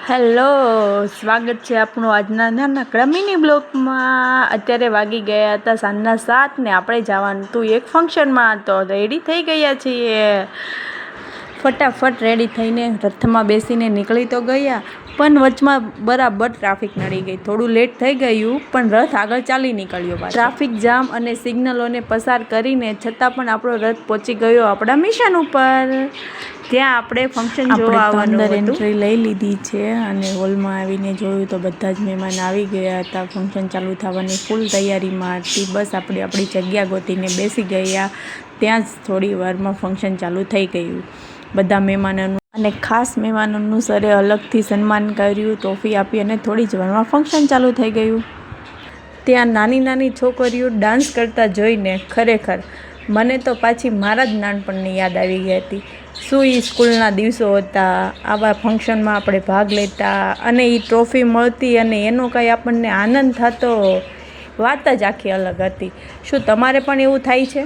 Hello, સ્વાગત છે આપણું આજના નાનકડા મિની બ્લોગમાં. અત્યારે વાગી ગયા હતા સાંજના 7 ને આપણે જવાનું હતું એક ફંક્શનમાં. તો રેડી થઈ ગયા છીએ, ફટાફટ રેડી થઈને રથમાં બેસીને નીકળી તો ગયા, પણ વચમાં બરાબર ટ્રાફિક નડી ગઈ. થોડું લેટ થઈ ગયું, પણ રથ આગળ ચાલી નીકળ્યો. ટ્રાફિક જામ અને સિગ્નલોને પસાર કરીને છતાં પણ આપણો રથ પહોંચી ગયો આપણા મિશન ઉપર. ત્યાં આપણે ફંક્શન જોવા આવવાનું હતું. એન્ટ્રી લઈ લીધી છે અને હોલમાં આવીને જોયું તો બધા જ મહેમાન આવી ગયા હતા. ફંક્શન ચાલુ થવાની ફૂલ તૈયારીમાં હતી. બસ આપણે આપણી જગ્યા ગોતીને બેસી ગયા. ત્યાં જ થોડી વારમાં ફંક્શન ચાલુ થઈ ગયું. બધા મહેમાનોનું અને ખાસ મહેમાનોનું સરે અલગથી સન્માન કર્યું, ટોફી આપી અને થોડી જ વારમાં ફંક્શન ચાલુ થઈ ગયું. ત્યાં નાની નાની છોકરીઓ ડાન્સ કરતા જોઈને ખરેખર મને તો પાછી મારા જ નાનપણની યાદ આવી ગઈ હતી. શું એ સ્કૂલના દિવસો હતા, આવા ફંક્શનમાં આપણે ભાગ લેતા અને એ ટ્રોફી મળતી અને એનો કાંઈ આપણને આનંદ થતો, વાત જ આખી અલગ હતી. શું તમારે પણ એવું થાય છે?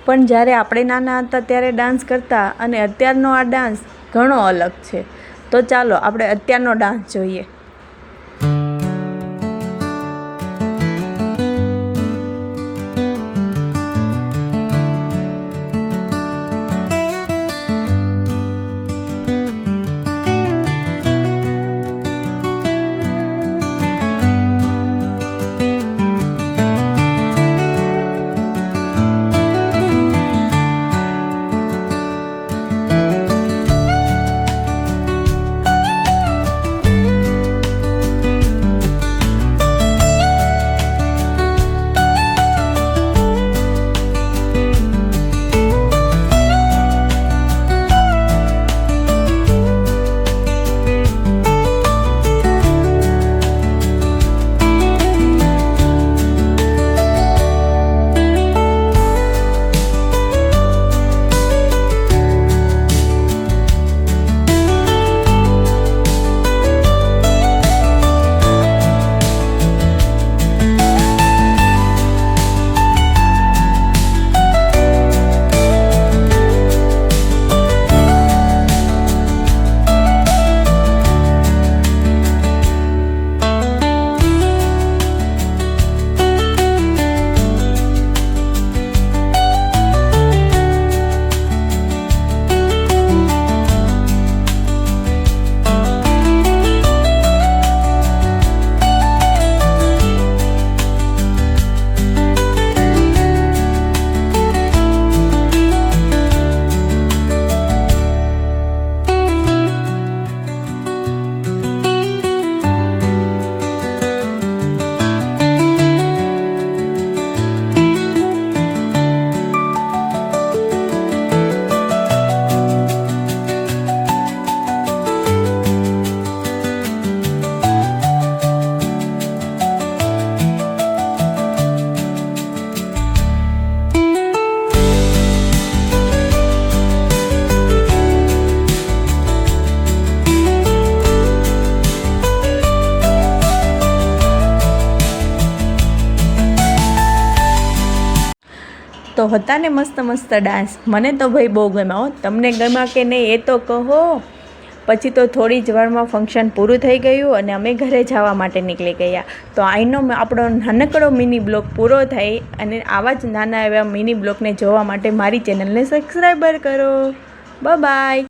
પણ જ્યારે આપણે નાના હતા ત્યારે ડાન્સ કરતા અને અત્યારનો આ ડાન્સ ઘણો અલગ છે. તો ચાલો આપણે અત્યારનો ડાન્સ જોઈએ. તો હતા ને મસ્ત મસ્ત ડાન્સ. મને તો ભાઈ બહુ ગમ્યા. તમને ગમ્યા કે નહીં એ તો કહો. પછી તો થોડી જ વારમાં ફંક્શન પૂરું થઈ ગયું અને અમે ઘરે જવા માટે નીકળી ગયા. તો આઈનો આપણો નાનકડો મિની બ્લોગ પૂરો થાય અને આવા જ નાના એવા મિની બ્લોગને જોવા માટે મારી ચેનલને સબસ્ક્રાઈબર કરો. બાય.